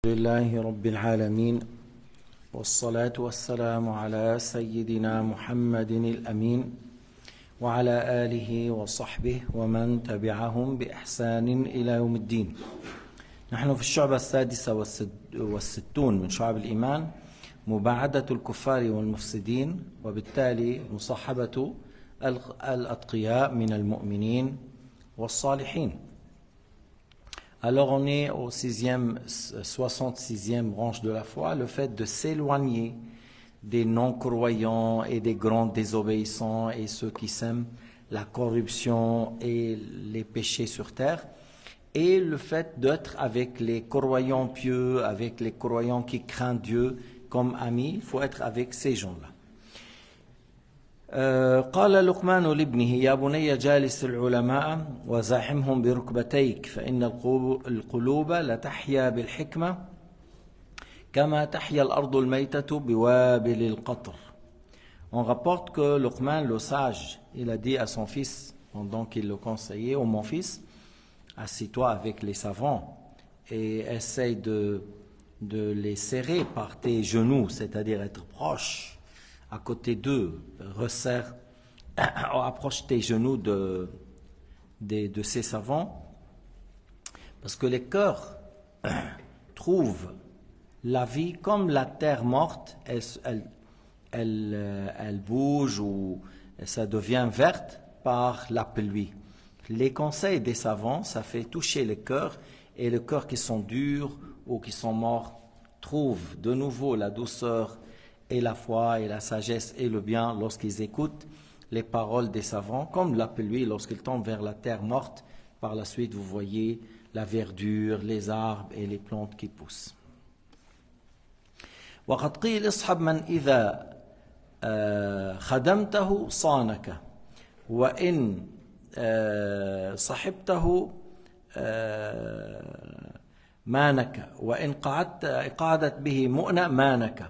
لله رب العالمين والصلاة والسلام على سيدنا محمد الأمين وعلى آله وصحبه ومن تبعهم بإحسان إلى يوم الدين. نحن في الشعبة السادسة والستون من شعب الإيمان، مباعدة الكفار والمفسدين، وبالتالي مصاحبة الأتقياء من المؤمنين والصالحين. Alors on est au 66e branche de la foi, le fait de s'éloigner des non-croyants et des grands désobéissants et ceux qui sèment la corruption et les péchés sur terre, et le fait d'être avec les croyants pieux, avec les croyants qui craignent Dieu comme amis. Il faut être avec ces gens-là. قال لقمان لابنه يا بني جالس العلماء وزاحمهم بركبتيك فإن القلوب لتحيا بالحكمة كما تحيا الأرض الميتة بوابل القطر. On rapporte que Luqman, le sage, il a dit à son fils, pendant qu'il le conseillait: oh mon fils, assis-toi avec les savants et essaye de les serrer par tes genoux, c'est-à-dire être proche à côté d'eux, resserre, approche tes genoux de ces savants, parce que les cœurs trouvent la vie comme la terre morte, elle bouge ou ça devient verte par la pluie. Les conseils des savants, ça fait toucher les cœurs, et les cœurs qui sont durs ou qui sont morts trouvent de nouveau la douceur et la foi et la sagesse et le bien lorsqu'ils écoutent les paroles des savants, comme la pluie lorsqu'ils tombent vers la terre morte. Par la suite, vous voyez la verdure, les arbres et les plantes qui poussent. وقد قيل اصحب من إذا خدمته صانك وإن صحبته مانك وإن قعدت به مؤنة مانك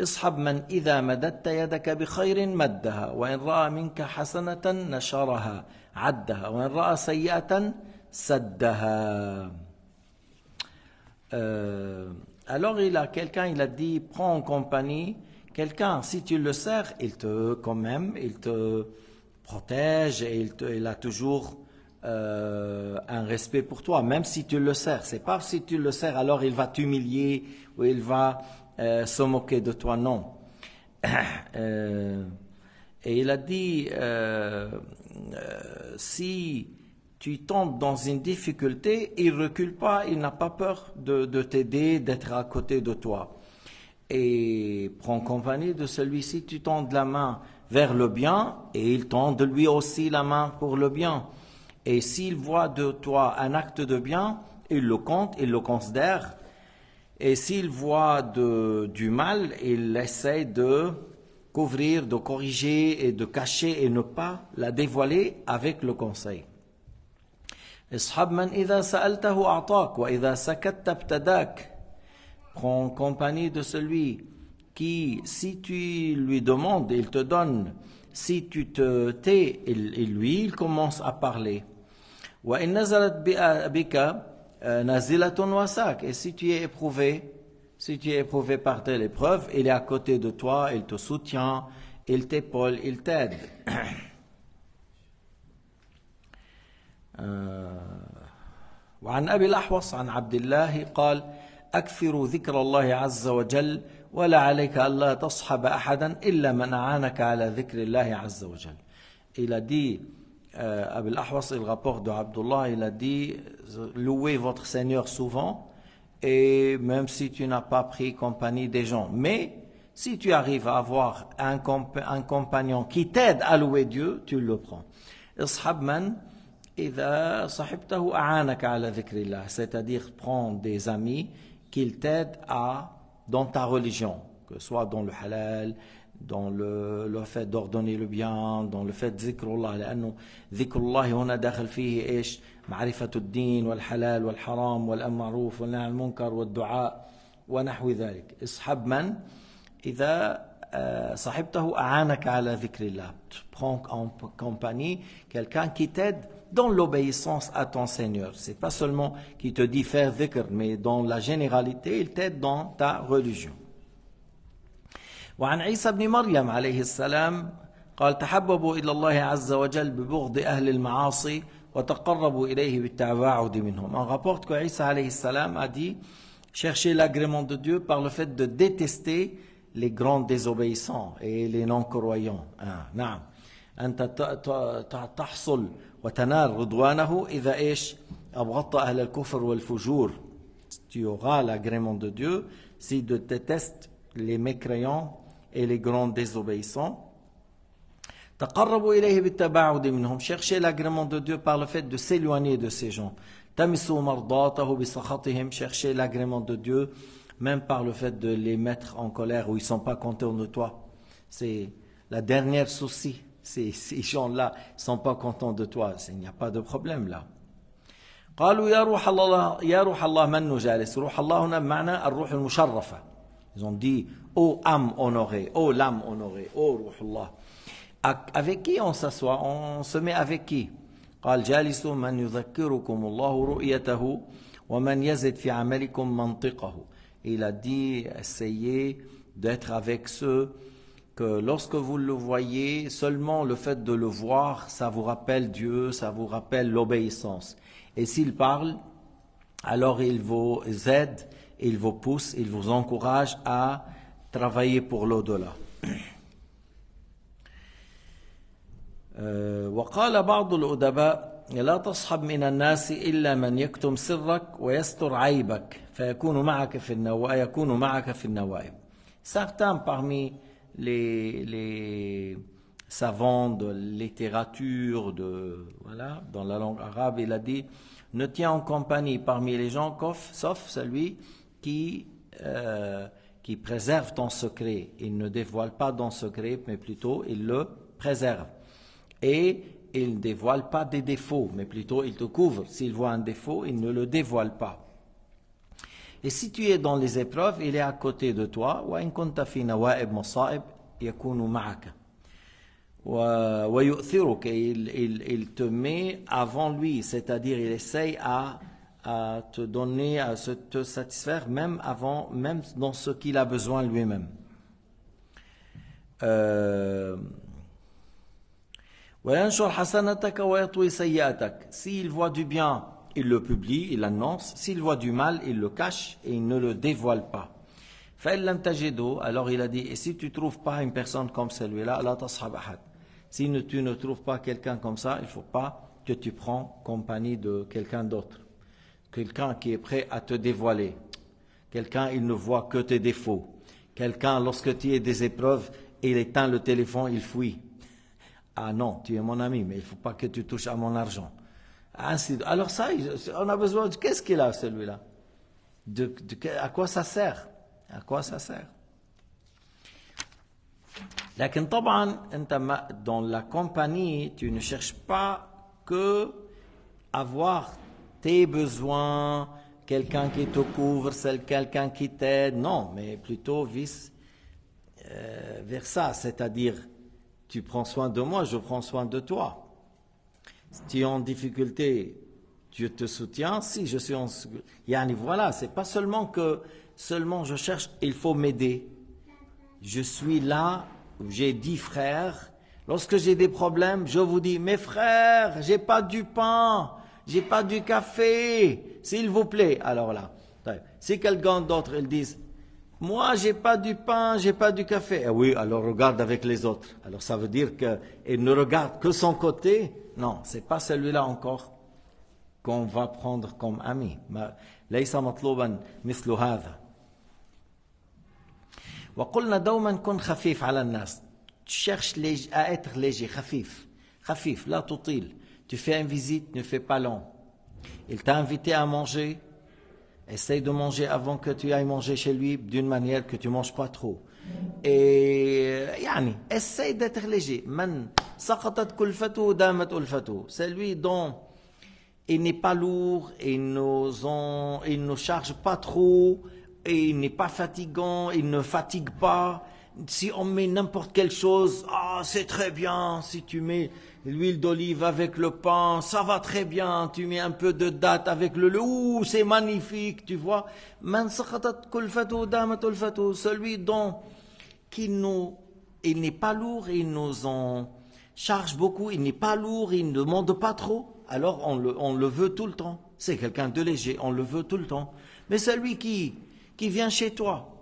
اصحب من إذا مددت يدك بخير مدها وإن رأى منك حسنة نشرها عدها وإن رأى سيئة سدها. Alors il a dit, prends en compagnie quelqu'un, si tu le sers, il te protège et il a toujours un respect pour toi, même si tu le sers. C'est pas si tu le sers alors il va t'humilier ou il va se moquer de toi, non. Et il a dit, si tu tombes dans une difficulté, il ne recule pas, il n'a pas peur de t'aider, d'être à côté de toi. Et prends compagnie de celui-ci, tu tends la main vers le bien, et il tend de lui aussi la main pour le bien. Et s'il voit de toi un acte de bien, il le compte, il le considère. Et s'il voit du mal, il essaie de couvrir, de corriger et de cacher et ne pas la dévoiler avec le conseil. اصحب من إذا سألته أعطاك وإذا سكت ابتداك. Prends compagnie de celui qui, si tu lui demandes, il te donne. Si tu te tais, il commence à parler. وإن نزلت بك نازلة وساك. Et si tu es éprouvé par telle épreuve, il est à côté de toi, il te soutient, il t'épaule, il t'aide. وعن أبي الأحوص عن عبد الله قال أكثروا ذكر الله عز وجل ولا عليك ألا تصحب أحدا إلا من أعانك على ذكر الله عز وجل. Il a dit, Abul Ahwas, il rapporte de Abdullah, il a dit, louez votre Seigneur souvent, et même si tu n'as pas pris compagnie des gens. Mais si tu arrives à avoir un compagnon qui t'aide à louer Dieu, tu le prends. اصحب من إذا صحبته أعانك على ذكر الله, c'est-à-dire prends des amis qui t'aident dans ta religion, que ce soit dans le halal, dans le fait d'ordonner le bien, dans le fait de zikrullah, لأنه ذكر الله هنا داخل فيه إيش؟ معرفة الدين والحلال والحرام والأمر معروف والنهي عن المنكر والدعاء ونحو ذلك. اصحب من إذا صحبته أعانك على ذكر الله. Prends en compagnie quelqu'un qui t'aide dans l'obéissance à ton Seigneur. C'est pas seulement qu'il te dit faire dhikr, mais dans la généralité, il t'aide dans ta religion. وعن عيسى بن مريم عليه السلام قال تحببوا إلى الله عز وجل ببغض أهل المعاصي وتقربوا إليه بالتباعد منهم. On rapporte que Isa alayhi salam a dit cherchez l'agrément de Dieu par le fait de détester les grands désobéissants et les non-croyants. نعم أنت تحصل وتنال رضوانه إذا إيش أبغضت أهل الكفر والفجور. Tu auras l'agrément de Dieu si tu détestes les mécréants et les grands désobéissants. تقربوا إليه بالتباعد منهم. Cherchez l'agrément de Dieu par le fait de s'éloigner de ces gens. تمسوا مرضاته بسخطهم. Cherchez l'agrément de Dieu même par le fait de les mettre en colère où ils ne sont pas contents de toi. C'est la dernière souci. Ces gens-là ne sont pas contents de toi. Il n'y a pas de problème là. قالوا يا روح الله من نجالس. روح الله هنا بمعنى الروح المشرفة. Ils ont dit ô âme honorée, ô l'âme honorée, ô روح الله. Avec qui on s'assoit? On se met avec qui? قال جالسوا من يذكركم الله رؤيته ومن يزد في عملكم منطقه. Il a dit essayez d'être avec ceux que lorsque vous le voyez, seulement le fait de le voir, ça vous rappelle Dieu, ça vous rappelle l'obéissance. Et s'il parle, alors il vous aide, il vous pousse, il vous encourage à travailler pour l'au-delà. وقال بعض الأدباء لا تصحب من الناس إلا من يكتم سرك ويستر عيبك فيكون معك في النوائب. Certains parmi les savants de littérature dans la langue arabe, il a dit ne tiens en compagnie parmi les gens sauf celui qui préserve ton secret. Il ne dévoile pas ton secret, mais plutôt il le préserve. Et il ne dévoile pas des défauts, mais plutôt il te couvre. S'il voit un défaut, il ne le dévoile pas. Et si tu es dans les épreuves, il est à côté de toi. وَإِن كُنْتَ فِي نَوَائِبْ مَصَائِبْ يَكُونُ مَعَكَ وَيُؤْثِرُكَ. Il te met avant lui, c'est-à-dire il essaye à te donner, à te satisfaire même dans ce qu'il a besoin lui-même. وَيَنْشُرْ حَسَنَتَكَ وَيَطْوِي سَيِّئَتَكَ. S'il voit du bien, il le publie, il l'annonce. S'il voit du mal, il le cache et il ne le dévoile pas. فَإِنْ لَمْ تَجِدُوا. Alors il a dit, et si tu ne trouves pas une personne comme celui-là, لَا تَصْحَبْ أَحَدٍ. Si tu ne trouves pas quelqu'un comme ça, il ne faut pas que tu prends compagnie de quelqu'un d'autre. Quelqu'un qui est prêt à te dévoiler. Quelqu'un, il ne voit que tes défauts. Quelqu'un, lorsque tu es des épreuves, il éteint le téléphone, il fuit. Ah non, tu es mon ami, mais il ne faut pas que tu touches à mon argent. Alors ça, on a besoin de... Qu'est-ce qu'il a, celui-là? À quoi ça sert? À quoi ça sert? لكن طبعا dans la compagnie, tu ne cherches pas que avoir tes besoins, quelqu'un qui te couvre, quelqu'un qui t'aide. Non, mais plutôt vers ça, c'est-à-dire tu prends soin de moi, je prends soin de toi. Si tu es en difficulté, Dieu te soutient. Si je suis en... Voilà, c'est pas seulement je cherche, il faut m'aider. Je suis là, j'ai 10 frères. Lorsque j'ai des problèmes, je vous dis, mes frères, j'ai pas du pain, j'ai pas du café, s'il vous plaît. Alors là, si quelqu'un d'autre, ils disent, moi, j'ai pas du pain, j'ai pas du café. Eh oui, alors regarde avec les autres. Alors ça veut dire qu'il ne regarde que son côté. Non, c'est pas celui-là encore qu'on va prendre comme ami. ليس مطلوبا مثل هذا. وقلنا دوما كن خفيف على الناس. Tu cherches à être léger, خفيف, لا تطيل. Tu fais une visite, ne fais pas long. Il t'a invité à manger. Essaye de manger avant que tu ailles manger chez lui d'une manière que tu ne manges pas trop. Et essaye d'être léger. C'est lui dont il n'est pas lourd, il ne charge pas trop, et il n'est pas fatigant, il ne fatigue pas. Si on met n'importe quelle chose, c'est très bien. Si tu mets l'huile d'olive avec le pain, ça va très bien. Tu mets un peu de date avec le lait, c'est magnifique, tu vois. Celui dont il n'est pas lourd, il nous en charge beaucoup, il n'est pas lourd, il ne demande pas trop, alors on le veut tout le temps. C'est quelqu'un de léger, on le veut tout le temps. Mais celui qui vient chez toi,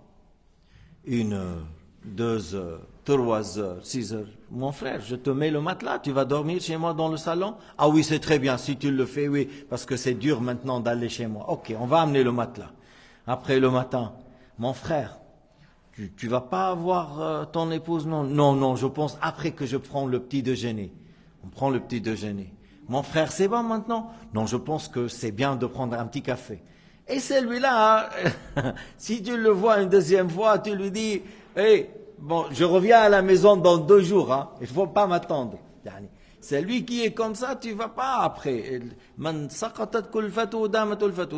1 heure, 2 heures, 3 heures, 6 heures, mon frère, je te mets le matelas, tu vas dormir chez moi dans le salon? Ah oui, c'est très bien, si tu le fais, oui, parce que c'est dur maintenant d'aller chez moi. Ok, on va amener le matelas. Après le matin, mon frère, tu vas pas avoir ton épouse, non? Non, je pense après que je prends le petit déjeuner. On prend le petit déjeuner. Mon frère, c'est bon maintenant? Non, je pense que c'est bien de prendre un petit café. Et celui-là, si tu le vois une deuxième fois, tu lui dis, hey, bon, je reviens à la maison dans 2 jours, hein, il ne faut pas m'attendre. Celui qui est comme ça, tu ne vas pas après.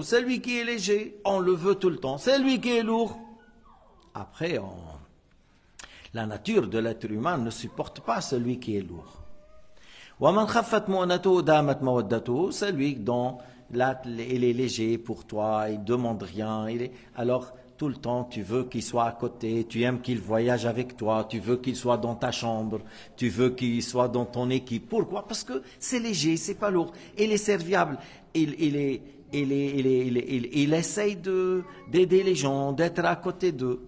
Celui qui est léger, on le veut tout le temps. Celui qui est lourd, après, la nature de l'être humain ne supporte pas celui qui est lourd. Celui dont là, il est léger pour toi, il ne demande rien. Alors, tout le temps, tu veux qu'il soit à côté, tu aimes qu'il voyage avec toi, tu veux qu'il soit dans ta chambre, tu veux qu'il soit dans ton équipe. Pourquoi? Parce que c'est léger, c'est pas lourd. Il est serviable, il essaye d'aider les gens, d'être à côté d'eux.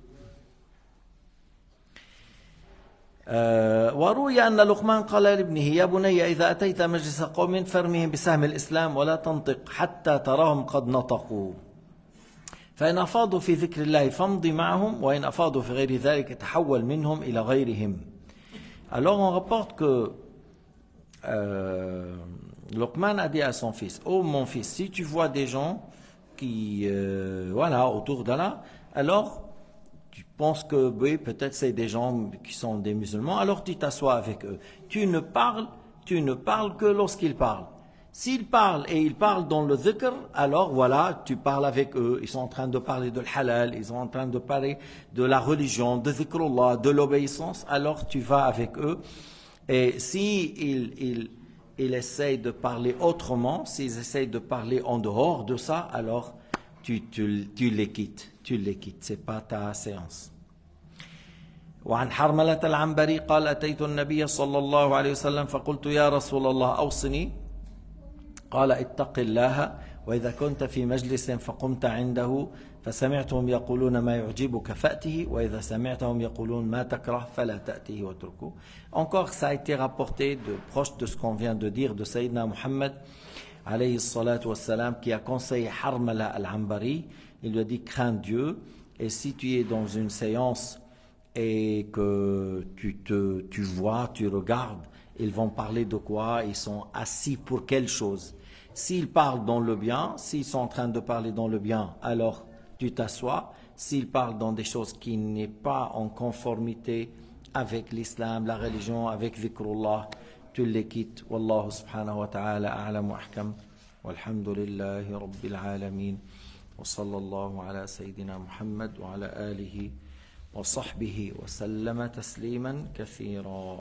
وروي أن لقمان قال لابنه يا بني إذا أتيت مجلس قوم فارمهم بسهم الإسلام ولا تنطق حتى تراهم قد نطقوا فإن أفاضوا في ذكر الله فامضي معهم وإن أفاضوا في غير ذلك تحول منهم إلى غيرهم. Alors on rapporte que Luqman a dit à son fils, oh mon fils, si tu vois des gens qui autour d'Allah, alors tu penses que oui, peut-être c'est des gens qui sont des musulmans, alors tu t'assois avec eux. Tu ne parles que lorsqu'ils parlent. S'ils parlent et ils parlent dans le dhikr, alors voilà, tu parles avec eux. Ils sont en train de parler de l'halal, ils sont en train de parler de la religion, de dhikrullah, de l'obéissance, alors tu vas avec eux. Et si ils essayent de parler autrement, s'ils essayent de parler en dehors de ça, alors tu les quittes. C'est pas ta séance. وعن حرملة العنبري قال أتيت النبي صلى الله عليه وسلم فقلت يا رسول الله أوصني قال اتق الله وإذا كنت في مجلس فقمت عنده فسمعتهم يقولون ما يعجبك فأته وإذا سمعتهم يقولون ما تكره فلا تأته واتركه. Encore ça a été rapporté proche de ce qu'on vient de dire de Sayyidina Muhammad alayhi salatu wassalam qui a conseillé Harmala al-Ambari. Il lui a dit crains Dieu et si tu es dans une séance et que tu vois, tu regardes, ils vont parler de quoi, ils sont assis pour quelle chose. S'ils parlent dans le bien, s'ils sont en train de parler dans le bien, alors tu t'assois. S'ils parlent dans des choses qui n'est pas en conformité avec l'islam, la religion, avec dhikrullah, tu les quittes. Wallahu subhanahu wa ta'ala a'lam wa ahkam. Walhamdulillahi rabbil alamin. وصلى الله على سيدنا محمد وعلى آله وصحبه وسلم تسليما كثيرا.